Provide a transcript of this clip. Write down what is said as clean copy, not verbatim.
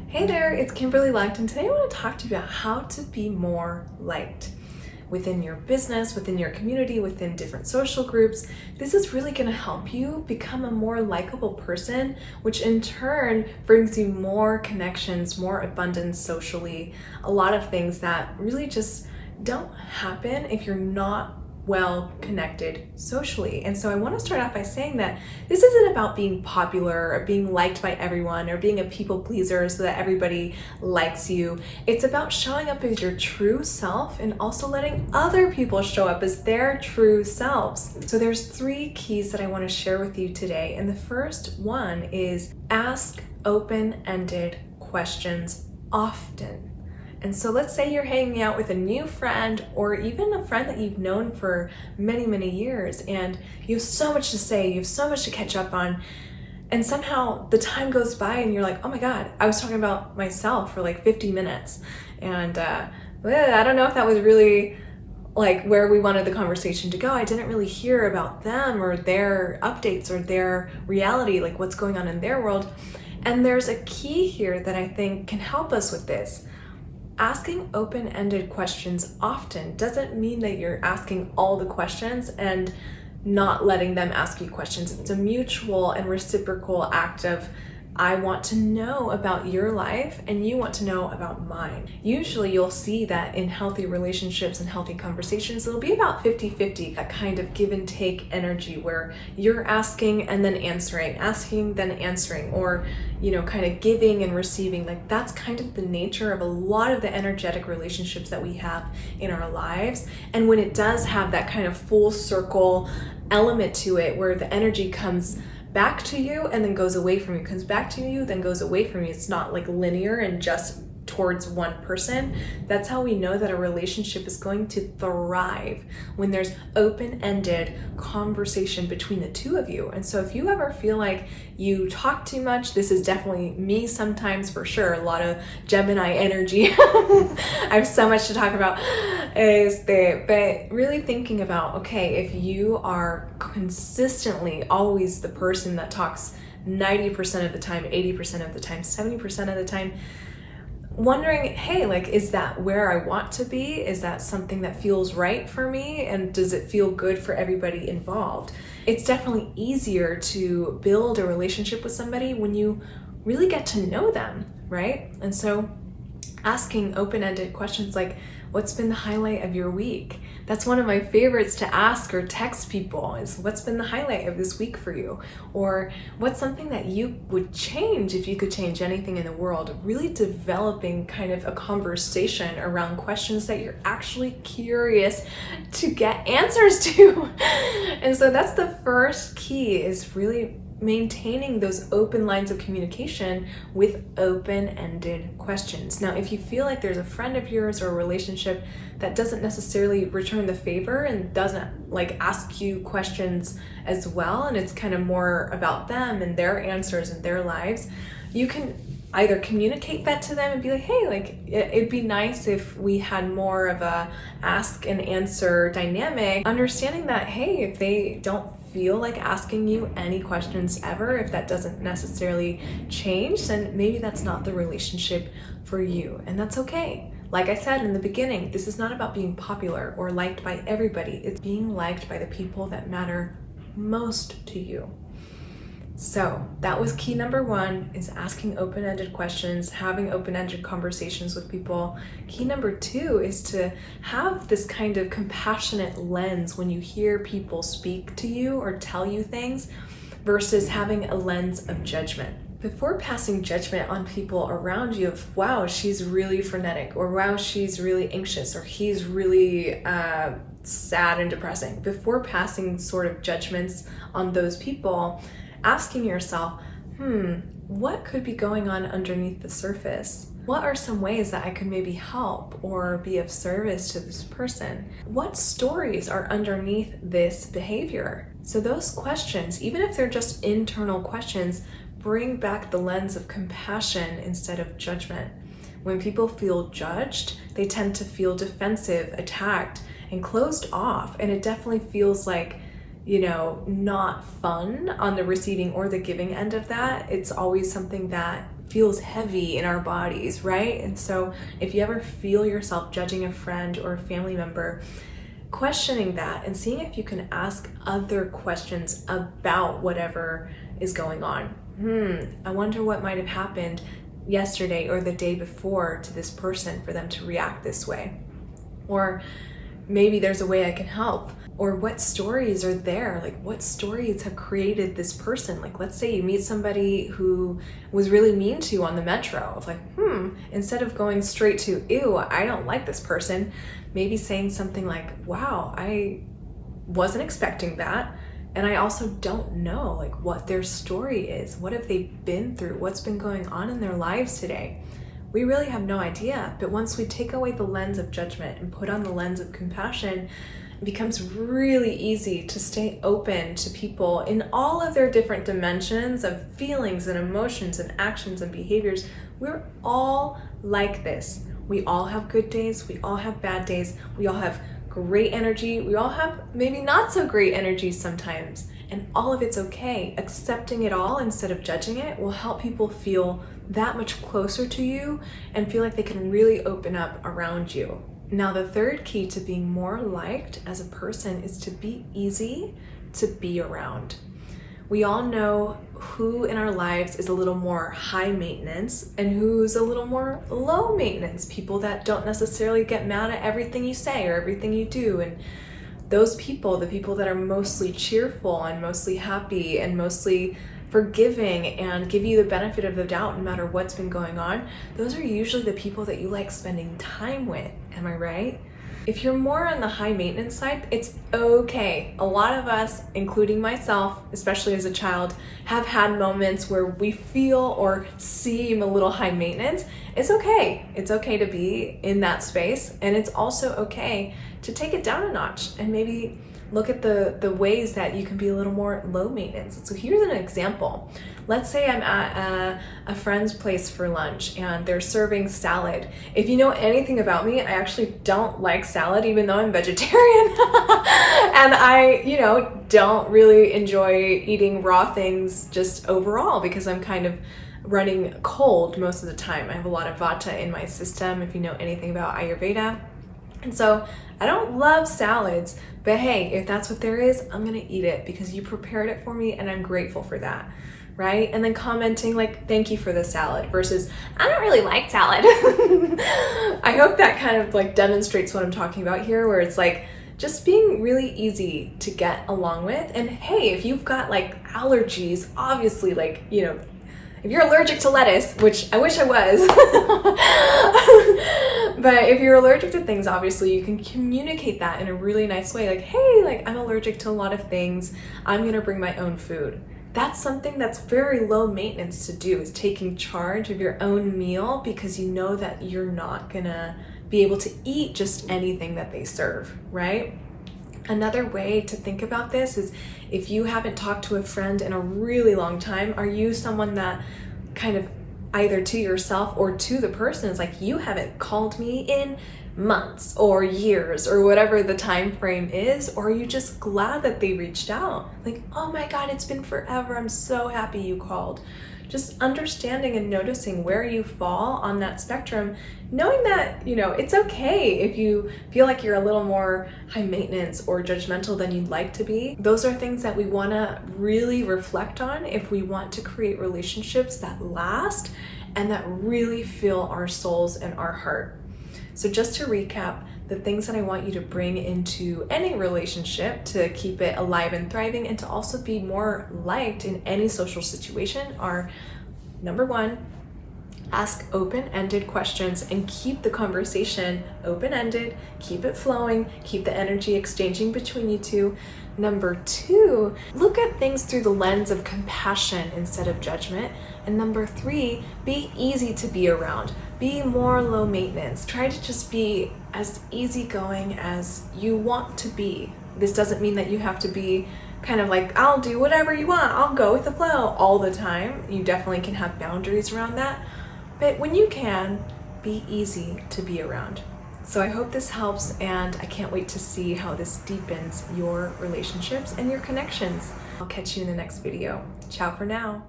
Hey there, it's Kimberly Lucht, and today I want to talk to you about how to be more liked within your business, within your community, within different social groups. This is really going to help you become a more likable person, which in turn brings you more connections, more abundance socially, a lot of things that really just don't happen if you're not well connected socially. And so I want to start off by saying that this isn't about being popular or being liked by everyone or being a people pleaser so that everybody likes you. It's about showing up as your true self and also letting other people show up as their true selves. So there's 3 keys that I want to share with you today. And the first one is ask open-ended questions often. And so let's say you're hanging out with a new friend or even a friend that you've known for many, many years, and you have so much to say, you have so much to catch up on, and somehow the time goes by and you're like, oh my God, I was talking about myself for like 50 minutes. And I don't know if that was really like where we wanted the conversation to go. I didn't really hear about them or their updates or their reality, like what's going on in their world. And there's a key here that I think can help us with this. Asking open-ended questions often doesn't mean that you're asking all the questions and not letting them ask you questions. It's a mutual and reciprocal act of, I want to know about your life and you want to know about mine. Usually you'll see that in healthy relationships and healthy conversations, it'll be about 50-50, that kind of give and take energy where you're asking and then answering, or, kind of giving and receiving. Like that's kind of the nature of a lot of the energetic relationships that we have in our lives. And when it does have that kind of full circle element to it, where the energy comes back to you and then goes away from you, comes back to you, then goes away from you. It's not like linear and just towards one person. That's how we know that a relationship is going to thrive, when there's open-ended conversation between the two of you. And so if you ever feel like you talk too much, this is definitely me sometimes, for sure, a lot of Gemini energy. I have so much to talk about, but really thinking about, okay, if you are consistently always the person that talks 90% of the time, 80% of the time, 70% of the time, wondering, hey, like, is that where I want to be? Is that something that feels right for me? And does it feel good for everybody involved? It's definitely easier to build a relationship with somebody when you really get to know them, right? And so asking open-ended questions like, what's been the highlight of your week? That's one of my favorites to ask or text people, is what's been the highlight of this week for you? Or what's something that you would change if you could change anything in the world? Really developing kind of a conversation around questions that you're actually curious to get answers to. And so that's the first key, is really maintaining those open lines of communication with open-ended questions. Now, if you feel like there's a friend of yours or a relationship that doesn't necessarily return the favor and doesn't like ask you questions as well, and it's kind of more about them and their answers and their lives, you can either communicate that to them and be like, hey, like it'd be nice if we had more of a ask and answer dynamic, understanding that, hey, if they don't feel like asking you any questions ever, if that doesn't necessarily change, then maybe that's not the relationship for you, and that's okay. Like I said in the beginning, this is not about being popular or liked by everybody. It's being liked by the people that matter most to you. So that was key number 1, is asking open-ended questions, having open-ended conversations with people. Key number 2 is to have this kind of compassionate lens when you hear people speak to you or tell you things, versus having a lens of judgment. Before passing judgment on people around you of, wow, she's really frenetic, or wow, she's really anxious, or he's really sad and depressing, before passing sort of judgments on those people, asking yourself, what could be going on underneath the surface? What are some ways that I could maybe help or be of service to this person? What stories are underneath this behavior? So those questions, even if they're just internal questions, bring back the lens of compassion instead of judgment. When people feel judged, they tend to feel defensive, attacked, and closed off. And it definitely feels like, not fun on the receiving or the giving end of that. It's always something that feels heavy in our bodies, right? And so if you ever feel yourself judging a friend or a family member, questioning that and seeing if you can ask other questions about whatever is going on. I wonder what might have happened yesterday or the day before to this person for them to react this way. Or maybe there's a way I can help. Or what stories are there? Like, what stories have created this person? Like, let's say you meet somebody who was really mean to you on the metro. Of like, instead of going straight to, ew, I don't like this person, maybe saying something like, wow, I wasn't expecting that. And I also don't know like what their story is. What have they been through? What's been going on in their lives today? We really have no idea. But once we take away the lens of judgment and put on the lens of compassion, it becomes really easy to stay open to people in all of their different dimensions of feelings and emotions and actions and behaviors. We're all like this. We all have good days. We all have bad days. We all have great energy. We all have maybe not so great energy sometimes. And all of it's okay. Accepting it all instead of judging it will help people feel that much closer to you and feel like they can really open up around you. Now, the third key to being more liked as a person is to be easy to be around. We all know who in our lives is a little more high maintenance and who's a little more low maintenance. People that don't necessarily get mad at everything you say or everything you do. And those people, the people that are mostly cheerful and mostly happy and mostly forgiving and give you the benefit of the doubt no matter what's been going on, those are usually the people that you like spending time with. Am I right? If you're more on the high maintenance side, it's okay. A lot of us, including myself, especially as a child, have had moments where we feel or seem a little high maintenance. It's okay. It's okay to be in that space. And it's also okay to take it down a notch and maybe look at the ways that you can be a little more low maintenance. So here's an example. Let's say I'm at a friend's place for lunch and they're serving salad. If you know anything about me, I actually don't like salad, even though I'm vegetarian. And I, don't really enjoy eating raw things just overall because I'm kind of running cold most of the time. I have a lot of vata in my system, if you know anything about Ayurveda. And so I don't love salads, but hey, if that's what there is, I'm gonna eat it because you prepared it for me and I'm grateful for that, right? And then commenting like, thank you for the salad versus, I don't really like salad. I hope that kind of like demonstrates what I'm talking about here, where it's like just being really easy to get along with. And hey, if you've got like allergies, obviously like, if you're allergic to lettuce, which I wish I was, but if you're allergic to things, obviously you can communicate that in a really nice way. Like, hey, like I'm allergic to a lot of things. I'm gonna bring my own food. That's something that's very low maintenance to do, is taking charge of your own meal because you know that you're not gonna be able to eat just anything that they serve, right? Another way to think about this is if you haven't talked to a friend in a really long time, are you someone that kind of either to yourself or to the person is like, you haven't called me in months or years or whatever the time frame is? Or are you just glad that they reached out? Like, oh my God, it's been forever. I'm so happy you called. Just understanding and noticing where you fall on that spectrum, knowing that, it's okay if you feel like you're a little more high maintenance or judgmental than you'd like to be. Those are things that we want to really reflect on if we want to create relationships that last and that really fill our souls and our heart. So just to recap, the things that I want you to bring into any relationship to keep it alive and thriving and to also be more liked in any social situation are, number one, ask open-ended questions and keep the conversation open-ended, keep it flowing, keep the energy exchanging between you two. Number two, look at things through the lens of compassion instead of judgment. And number three, be easy to be around. Be more low maintenance. Try to just be as easygoing as you want to be. This doesn't mean that you have to be kind of like, I'll do whatever you want, I'll go with the flow all the time. You definitely can have boundaries around that. But when you can, be easy to be around. So I hope this helps, and I can't wait to see how this deepens your relationships and your connections. I'll catch you in the next video. Ciao for now.